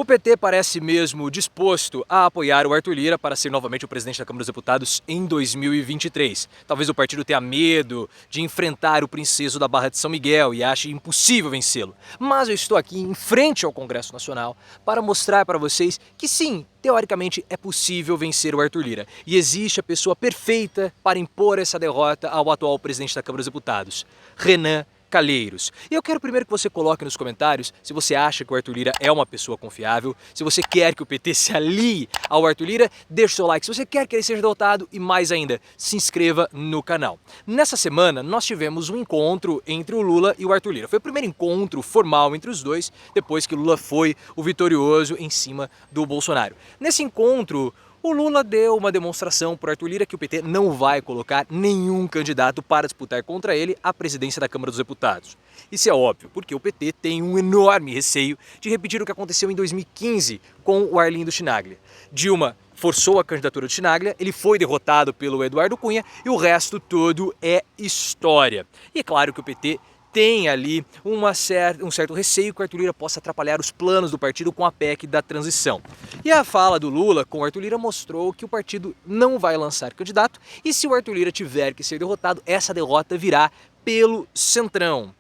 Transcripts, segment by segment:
O PT parece mesmo disposto a apoiar o Arthur Lira para ser novamente o presidente da Câmara dos Deputados em 2023. Talvez o partido tenha medo de enfrentar o princeso da Barra de São Miguel e ache impossível vencê-lo. Mas eu estou aqui em frente ao Congresso Nacional para mostrar para vocês que sim, teoricamente é possível vencer o Arthur Lira. E existe a pessoa perfeita para impor essa derrota ao atual presidente da Câmara dos Deputados, Renan Calheiros. E eu quero primeiro que você coloque nos comentários se você acha que o Arthur Lira é uma pessoa confiável, se você quer que o PT se alie ao Arthur Lira, deixe o seu like se você quer que ele seja derrotado e mais ainda, se inscreva no canal. Nessa semana nós tivemos um encontro entre o Lula e o Arthur Lira. Foi o primeiro encontro formal entre os dois, depois que o Lula foi o vitorioso em cima do Bolsonaro. Nesse encontro, o Lula deu uma demonstração para o Arthur Lira que o PT não vai colocar nenhum candidato para disputar contra ele a presidência da Câmara dos Deputados. Isso é óbvio, porque o PT tem um enorme receio de repetir o que aconteceu em 2015 com o Arlindo Chinaglia. Dilma forçou a candidatura do Chinaglia, ele foi derrotado pelo Eduardo Cunha e o resto todo é história. E é claro que o PT tem ali um certo receio que o Arthur Lira possa atrapalhar os planos do partido com a PEC da transição. E a fala do Lula com o Arthur Lira mostrou que o partido não vai lançar candidato e se o Arthur Lira tiver que ser derrotado, essa derrota virá pelo Centrão.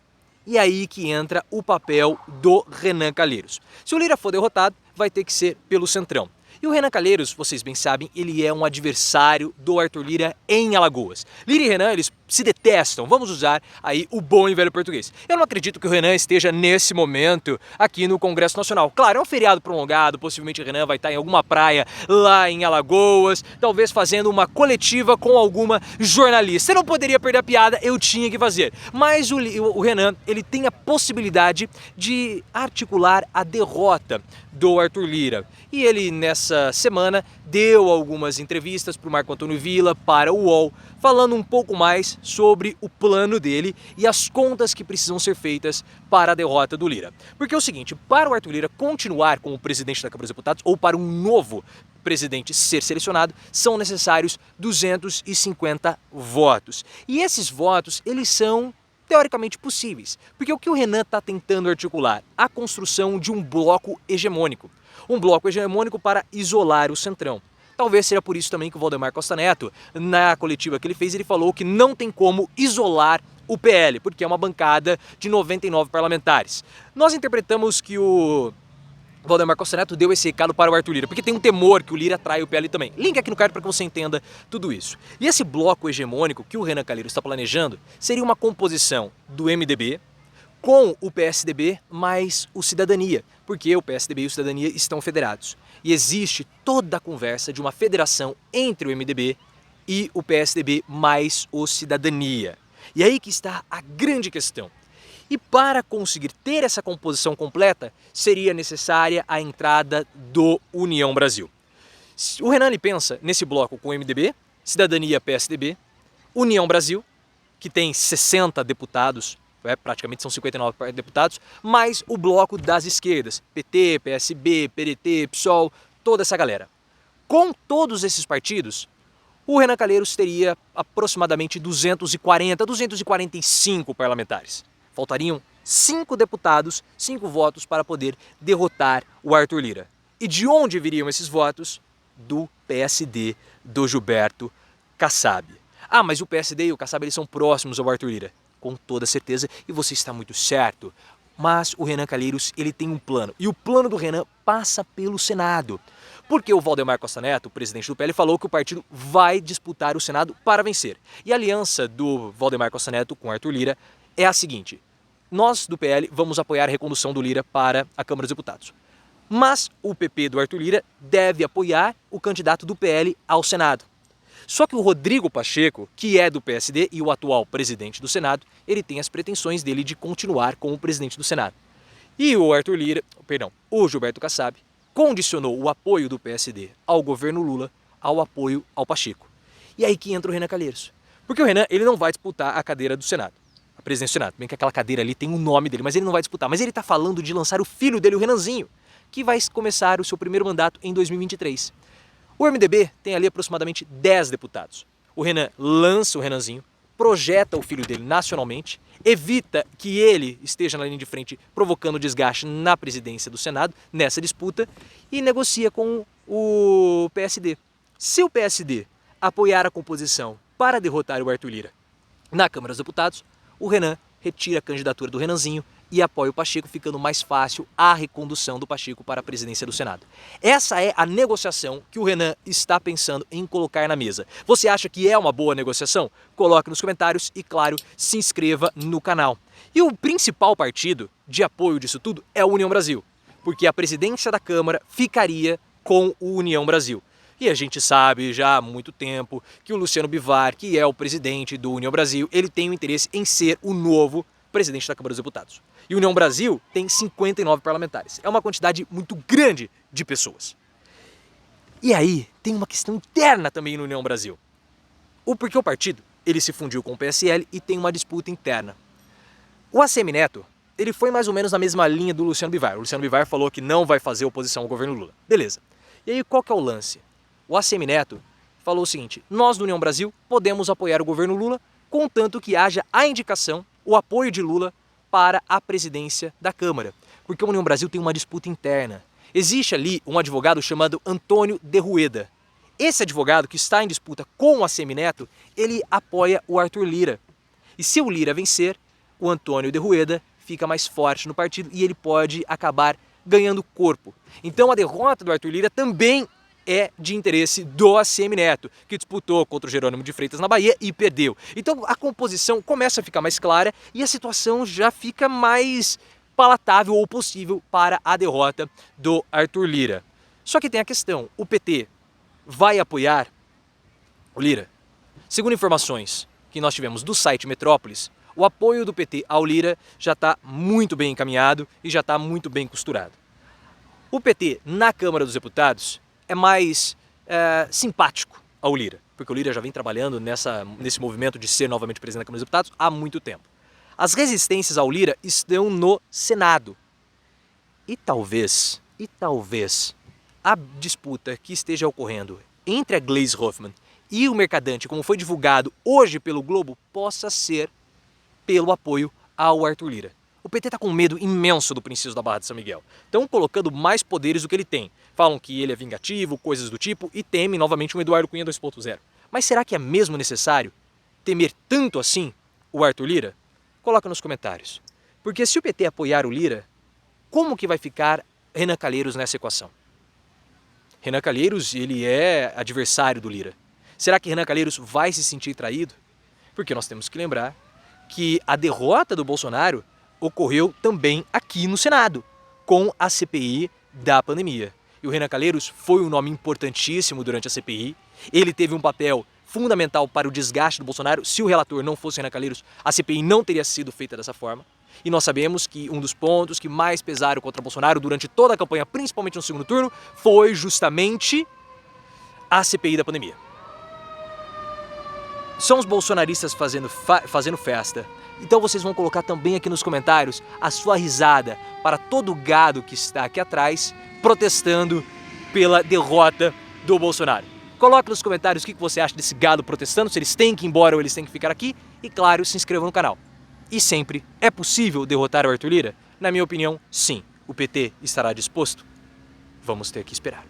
E aí que entra o papel do Renan Calheiros. Se o Lira for derrotado, vai ter que ser pelo Centrão. E o Renan Calheiros, vocês bem sabem, ele é um adversário do Arthur Lira em Alagoas. Lira e Renan, eles se detestam, vamos usar aí o bom e velho português. Eu não acredito que o Renan esteja nesse momento aqui no Congresso Nacional. Claro, é um feriado prolongado, possivelmente o Renan vai estar em alguma praia lá em Alagoas, talvez fazendo uma coletiva com alguma jornalista. Eu não poderia perder a piada, eu tinha que fazer. Mas o Renan, ele tem a possibilidade de articular a derrota do Arthur Lira. E ele, nessa semana, deu algumas entrevistas para o Marco Antônio Villa, para o UOL, falando um pouco mais sobre o plano dele e as contas que precisam ser feitas para a derrota do Lira. Porque é o seguinte, para o Arthur Lira continuar como presidente da Câmara dos Deputados, ou para um novo presidente ser selecionado, são necessários 250 votos. E esses votos, eles são teoricamente possíveis, porque o que o Renan está tentando articular? A construção de um bloco hegemônico. Um bloco hegemônico para isolar o Centrão. Talvez seja por isso também que o Valdemar Costa Neto, na coletiva que ele fez, ele falou que não tem como isolar o PL, porque é uma bancada de 99 parlamentares. Nós interpretamos que o Valdemar Costa Neto deu esse recado para o Arthur Lira, porque tem um temor que o Lira traia o PL também. Link aqui no card para que você entenda tudo isso. E esse bloco hegemônico que o Renan Calheiros está planejando seria uma composição do MDB com o PSDB mais o Cidadania, porque o PSDB e o Cidadania estão federados. E existe toda a conversa de uma federação entre o MDB e o PSDB mais o Cidadania. E aí que está a grande questão. E para conseguir ter essa composição completa, seria necessária a entrada do União Brasil. O Renan pensa nesse bloco com o MDB, Cidadania PSDB, União Brasil, que tem 60 deputados, praticamente são 59 deputados, mais o bloco das esquerdas, PT, PSB, PDT, PSOL, toda essa galera. Com todos esses partidos, o Renan Calheiros teria aproximadamente 240, 245 parlamentares. Faltariam 5 deputados, 5 votos para poder derrotar o Arthur Lira. E de onde viriam esses votos? Do PSD, do Gilberto Kassab. Ah, mas o PSD e o Kassab eles são próximos ao Arthur Lira. Com toda certeza, e você está muito certo. Mas o Renan Calheiros, ele tem um plano. E o plano do Renan passa pelo Senado. Porque o Valdemar Costa Neto, o presidente do PL, falou que o partido vai disputar o Senado para vencer. E a aliança do Valdemar Costa Neto com Arthur Lira é a seguinte. Nós, do PL, vamos apoiar a recondução do Lira para a Câmara dos Deputados. Mas o PP do Arthur Lira deve apoiar o candidato do PL ao Senado. Só que o Rodrigo Pacheco, que é do PSD e o atual presidente do Senado, ele tem as pretensões dele de continuar como presidente do Senado. E o Gilberto Kassab condicionou o apoio do PSD ao governo Lula ao apoio ao Pacheco. E aí que entra o Renan Calheiros. Porque o Renan, ele não vai disputar a cadeira do Senado, a presidência do Senado. Bem que aquela cadeira ali tem o nome dele, mas ele não vai disputar. Mas ele está falando de lançar o filho dele, o Renanzinho, que vai começar o seu primeiro mandato em 2023. O MDB tem ali aproximadamente 10 deputados. O Renan lança o Renanzinho, projeta o filho dele nacionalmente, evita que ele esteja na linha de frente provocando desgaste na presidência do Senado, nessa disputa, e negocia com o PSD. Se o PSD apoiar a composição para derrotar o Arthur Lira na Câmara dos Deputados, o Renan retira a candidatura do Renanzinho e apoia o Pacheco, ficando mais fácil a recondução do Pacheco para a presidência do Senado. Essa é a negociação que o Renan está pensando em colocar na mesa. Você acha que é uma boa negociação? Coloque nos comentários e, claro, se inscreva no canal. E o principal partido de apoio disso tudo é o União Brasil, porque a presidência da Câmara ficaria com o União Brasil. E a gente sabe já há muito tempo que o Luciano Bivar, que é o presidente do União Brasil, ele tem o interesse em ser o novo presidente da Câmara dos Deputados. E o União Brasil tem 59 parlamentares. É uma quantidade muito grande de pessoas. E aí tem uma questão interna também no União Brasil. Porque o partido, ele se fundiu com o PSL e tem uma disputa interna. O ACM Neto, ele foi mais ou menos na mesma linha do Luciano Bivar. O Luciano Bivar falou que não vai fazer oposição ao governo Lula. Beleza. E aí qual que é o lance? O ACM Neto falou o seguinte: nós do União Brasil podemos apoiar o governo Lula, contanto que haja a indicação, o apoio de Lula para a presidência da Câmara. Porque a União Brasil tem uma disputa interna. Existe ali um advogado chamado Antônio de Rueda. Esse advogado que está em disputa com o ACM Neto, ele apoia o Arthur Lira. E se o Lira vencer, o Antônio de Rueda fica mais forte no partido e ele pode acabar ganhando corpo. Então a derrota do Arthur Lira também é de interesse do ACM Neto, que disputou contra o Jerônimo de Freitas na Bahia e perdeu. Então a composição começa a ficar mais clara e a situação já fica mais palatável ou possível para a derrota do Arthur Lira. Só que tem a questão, o PT vai apoiar o Lira? Segundo informações que nós tivemos do site Metrópolis, o apoio do PT ao Lira já está muito bem encaminhado e já está muito bem costurado. O PT na Câmara dos Deputados é mais simpático ao Lira, porque o Lira já vem trabalhando nesse movimento de ser novamente presidente da Câmara dos Deputados há muito tempo. As resistências ao Lira estão no Senado. E talvez a disputa que esteja ocorrendo entre a Gleisi Hoffmann e o Mercadante, como foi divulgado hoje pelo Globo, possa ser pelo apoio ao Arthur Lira. O PT está com medo imenso do Princesa da Barra de São Miguel. Estão colocando mais poderes do que ele tem. Falam que ele é vingativo, coisas do tipo, e temem novamente um Eduardo Cunha 2.0. Mas será que é mesmo necessário temer tanto assim o Arthur Lira? Coloca nos comentários. Porque se o PT apoiar o Lira, como que vai ficar Renan Calheiros nessa equação? Renan Calheiros, ele é adversário do Lira. Será que Renan Calheiros vai se sentir traído? Porque nós temos que lembrar que a derrota do Bolsonaro ocorreu também aqui no Senado, com a CPI da pandemia. E o Renan Calheiros foi um nome importantíssimo durante a CPI. Ele teve um papel fundamental para o desgaste do Bolsonaro. Se o relator não fosse Renan Calheiros, a CPI não teria sido feita dessa forma. E nós sabemos que um dos pontos que mais pesaram contra Bolsonaro durante toda a campanha, principalmente no segundo turno, foi justamente a CPI da pandemia. São os bolsonaristas fazendo festa. Então vocês vão colocar também aqui nos comentários a sua risada para todo o gado que está aqui atrás protestando pela derrota do Bolsonaro. Coloque nos comentários o que você acha desse gado protestando, se eles têm que ir embora ou eles têm que ficar aqui. E claro, se inscreva no canal. E sempre, é possível derrotar o Arthur Lira? Na minha opinião, sim. O PT estará disposto? Vamos ter que esperar.